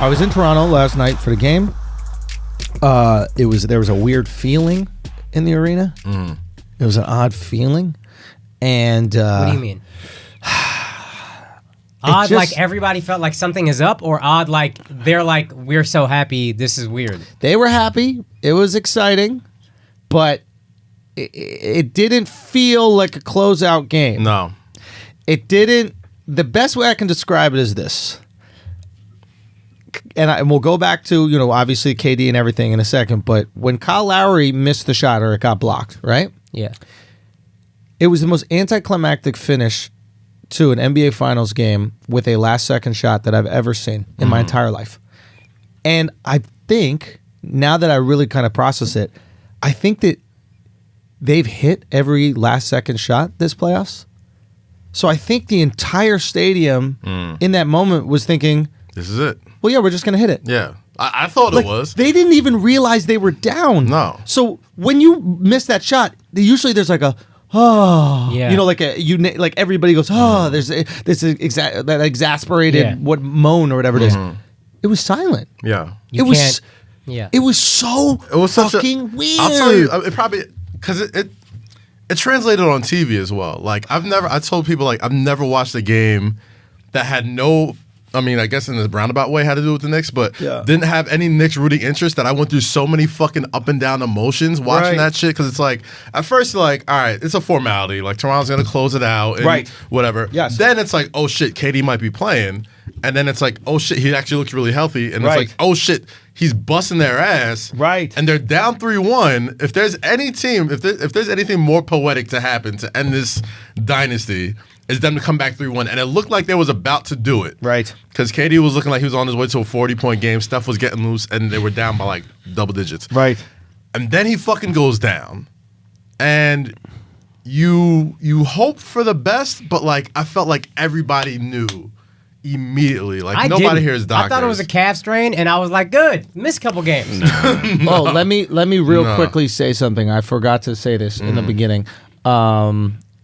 I was in Toronto last night for the game. There was a weird feeling in the arena. It was an odd feeling, and what do you mean? Odd, like everybody felt like something is up, or odd, like they're like, we're so happy, this is weird. They were happy. It was exciting, but it didn't feel like a closeout game. No. It didn't. The best way I can describe it is this. And we'll go back to, obviously KD and everything in a second, but when Kyle Lowry missed the shot or it got blocked, right? Yeah. It was the most anticlimactic finish to an NBA Finals game with a last-second shot that I've ever seen in my entire life. And I think, now that I really kind of process it, I think that they've hit every last-second shot this playoffs. So I think the entire stadium in that moment was thinking, this is it. Well, yeah, we're just going to hit it. Yeah. I thought it was. They didn't even realize they were down. No. So when you miss that shot, usually there's like a, oh, yeah. Like everybody goes, oh, there's this that exasperated moan or whatever it is. It was silent. Yeah. It was so fucking weird. I'll tell you, it probably, because it translated on TV as well. Like, I told people, like, I've never watched a game that had no, I mean, I guess in the roundabout way had to do with the Knicks, but didn't have any Knicks rooting interest, that I went through so many fucking up and down emotions watching that shit, because it's like, at first you're like, all right, it's a formality, like Toronto's going to close it out and whatever. Yes. Then it's like, oh shit, KD might be playing, and then it's like, oh shit, he actually looks really healthy, and it's like, oh shit, he's busting their ass, and they're down 3-1. If there's any team, if there's anything more poetic to happen to end this dynasty, is them to come back 3-1, and it looked like they was about to do it. Right. Because KD was looking like he was on his way to a 40-point game. Steph was getting loose, and they were down by like double digits. Right. And then he fucking goes down, and you hope for the best, but like I felt like everybody knew immediately. Like nobody here is doctors. I thought it was a calf strain, and I was like, good, missed a couple games. Oh, let me real quickly say something. I forgot to say this in the beginning.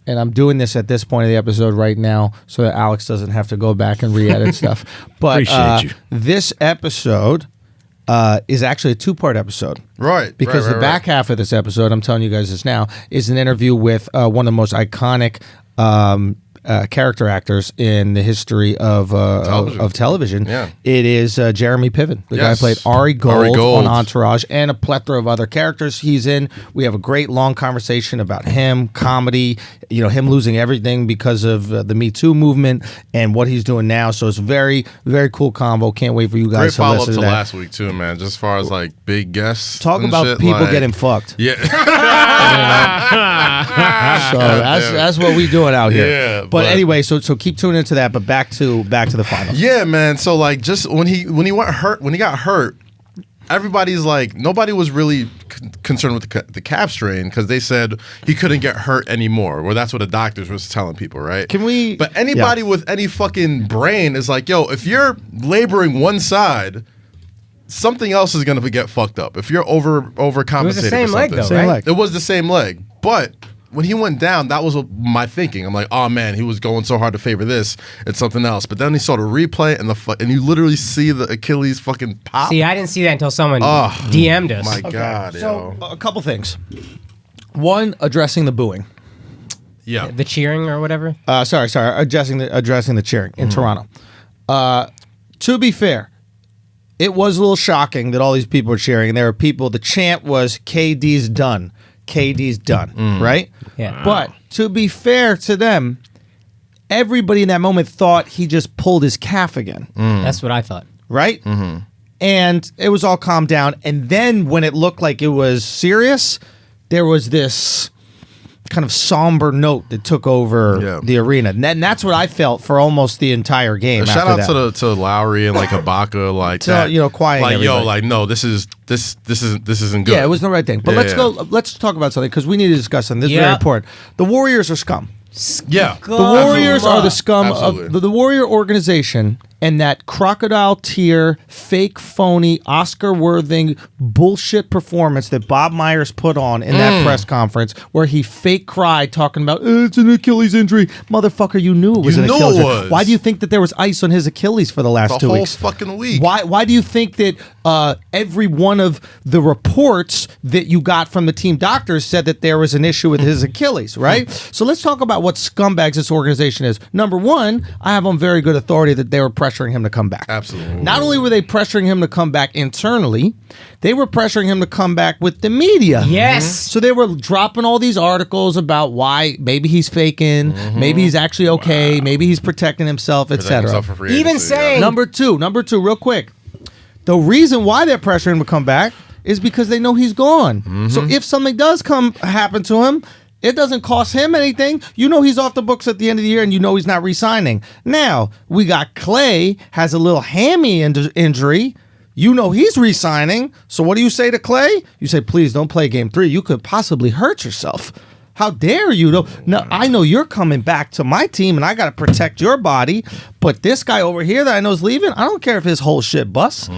And I'm doing this at this point of the episode right now so that Alex doesn't have to go back and re-edit stuff. But Appreciate you. This episode is actually a two-part episode. Right. Because the back half of this episode, I'm telling you guys this now, is an interview with one of the most iconic character actors in the history of television. Yeah. It is Jeremy Piven, the guy who played Ari Gold on Entourage, and a plethora of other characters he's in. We have a great long conversation about him, comedy, him losing everything because of the Me Too movement and what he's doing now. So it's very, very cool combo. Can't wait for you guys to listen to that. Great follow-up to last week too, man. Just as far as like big guests. Talk about shit, people like, getting fucked. Yeah. So that's what we doing out here. Yeah. But anyway, so keep tuning into that. But back to the finals. Yeah, man. So like, just when he got hurt, everybody's like, nobody was really concerned with the calf strain because they said he couldn't get hurt anymore. Well, that's what the doctors was telling people, right? But anybody with any fucking brain is like, yo, if you're laboring one side, something else is gonna get fucked up. If you're overcompensating, it was the same leg though, same right? leg. It was the same leg, but when he went down, that was my thinking. I'm like, oh man, he was going so hard to favor this. It's something else. But then he saw the replay and you literally see the Achilles fucking pop. See, I didn't see that until someone DM'd us. My God, So a couple things. One, addressing the booing. Yeah. The cheering or whatever. Sorry. Addressing the cheering in Toronto. To be fair, it was a little shocking that all these people were cheering, and there were people. The chant was KD's done. KD's done, right? Yeah. But to be fair to them, everybody in that moment thought he just pulled his calf again. That's what I thought. Right? Mm-hmm. And it was all calmed down. And then when it looked like it was serious, there was this kind of somber note that took over the arena. And that's what I felt for almost the entire game. Shout out to Lowry and like Ibaka, like that. Quiet. Like everybody. yo, like no, this isn't good. Yeah, it was the right thing. But let's talk about something because we need to discuss something. This is very important. The Warriors are scum. Yeah. The Warriors are the scum of the Warrior organization and that crocodile tear, fake, phony, Oscar-worthy bullshit performance that Bob Myers put on in that press conference, where he fake cried talking about it's an Achilles injury. Motherfucker, you knew it was an Achilles injury. Why do you think that there was ice on his Achilles for the last 2 weeks? The whole fucking week. Why do you think that every one of the reports that you got from the team doctors said that there was an issue with his Achilles, right? So let's talk about what scumbags this organization is. Number one, I have on very good authority that they were pressuring him to come back. Absolutely. Not only were they pressuring him to come back internally, they were pressuring him to come back with the media. Yes. So they were dropping all these articles about why maybe he's faking, maybe he's actually okay, maybe he's protecting himself, etc. Even saying Number two, real quick. The reason why they're pressuring him to come back is because they know he's gone. So if something does happen to him, it doesn't cost him anything. You know he's off the books at the end of the year, and you know he's not re-signing. Now, we got Clay, has a little hammy injury. You know he's re-signing. So what do you say to Clay? You say, please don't play game 3. You could possibly hurt yourself. How dare you? Though? Now, I know you're coming back to my team, and I got to protect your body. But this guy over here that I know is leaving, I don't care if his whole shit busts.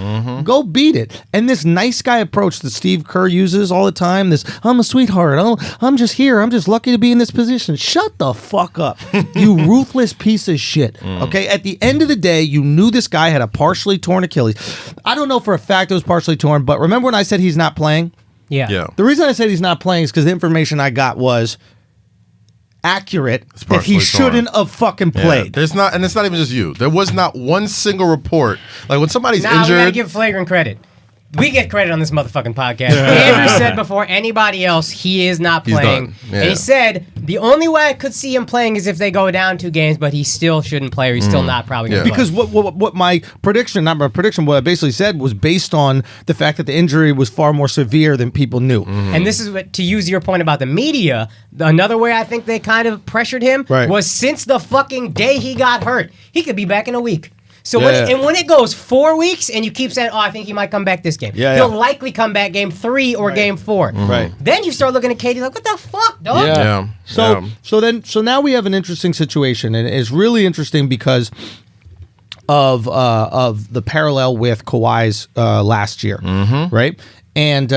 Go beat it. And this nice guy approach that Steve Kerr uses all the time, this, I'm a sweetheart. I'm just here. I'm just lucky to be in this position. Shut the fuck up. You ruthless piece of shit. Okay? At the end of the day, you knew this guy had a partially torn Achilles. I don't know for a fact it was partially torn, but remember when I said he's not playing? Yeah. The reason I said he's not playing is because the information I got was accurate that he shouldn't have fucking played. There's not, and it's not even just you. There was not one single report. Like when somebody's injured. We gotta give Flagrant credit. We get credit on this motherfucking podcast. Andrew said before anybody else, he is not playing. And he said, the only way I could see him playing is if they go down 2 games, but he still shouldn't play, or he's still not probably going to play. Because what my prediction, not my prediction, what I basically said was based on the fact that the injury was far more severe than people knew. And this is what, to use your point about the media, another way I think they kind of pressured him was since the fucking day he got hurt, he could be back in a week. So when it goes 4 weeks and you keep saying, I think he might come back this game. He'll likely come back game 3 or game 4. Then you start looking at Katie like, what the fuck, dog? So now we have an interesting situation, and it's really interesting because of the parallel with Kawhi's last year, right? And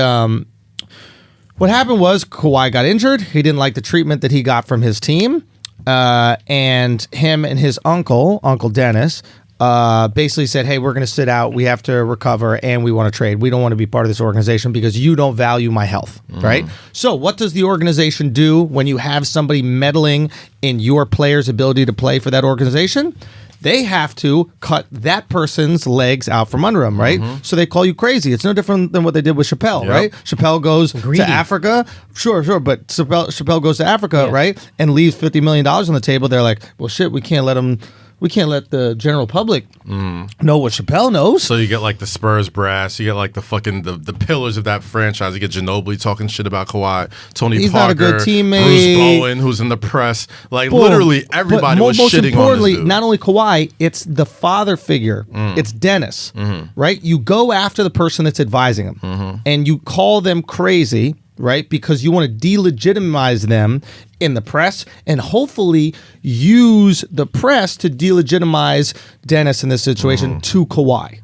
what happened was Kawhi got injured. He didn't like the treatment that he got from his team, and him and his Uncle Dennis, basically said, hey, we're going to sit out. We have to recover, and we want to trade. We don't want to be part of this organization because you don't value my health, right? So what does the organization do when you have somebody meddling in your player's ability to play for that organization? They have to cut that person's legs out from under them, right? So they call you crazy. It's no different than what they did with Chappelle, right? Chappelle goes to Africa. Sure. But Chappelle goes to Africa, right? And leaves $50 million on the table. They're like, well, shit, we can't let the general public know what Chappelle knows. So you get like the Spurs brass, you get like the fucking the pillars of that franchise. You get Ginobili talking shit about Kawhi, Tony He's Parker, not a good teammate. Bruce Bowen, who's in the press. Like literally everybody was most shitting importantly, on this dude. not only Kawhi, it's the father figure. It's Dennis, right? You go after the person that's advising him, and you call them crazy, right? Because you want to delegitimize them in the press and hopefully use the press to delegitimize Dennis in this situation to Kawhi,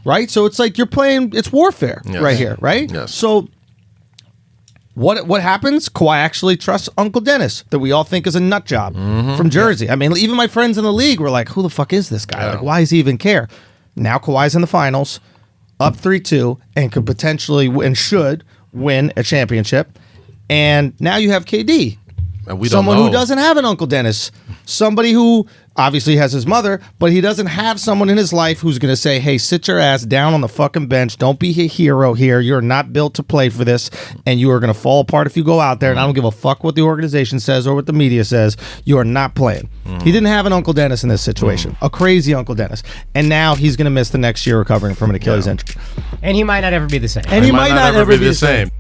right? So it's like you're playing, it's warfare right here, right? Yes. So what happens? Kawhi actually trusts Uncle Dennis, that we all think is a nut job from Jersey. I mean, even my friends in the league were like, who the fuck is this guy? Like, why does he even care? Now Kawhi's in the finals, up 3-2, and could potentially and should win a championship. And now you have KD. Someone who doesn't have an Uncle Dennis. Somebody who obviously has his mother, but he doesn't have someone in his life who's going to say, hey, sit your ass down on the fucking bench. Don't be a hero here. You're not built to play for this, and you are going to fall apart if you go out there, and I don't give a fuck what the organization says or what the media says. You are not playing. He didn't have an Uncle Dennis in this situation, a crazy Uncle Dennis. And now he's going to miss the next year recovering from an Achilles injury. And he might not ever be the same. And he might not ever be the same.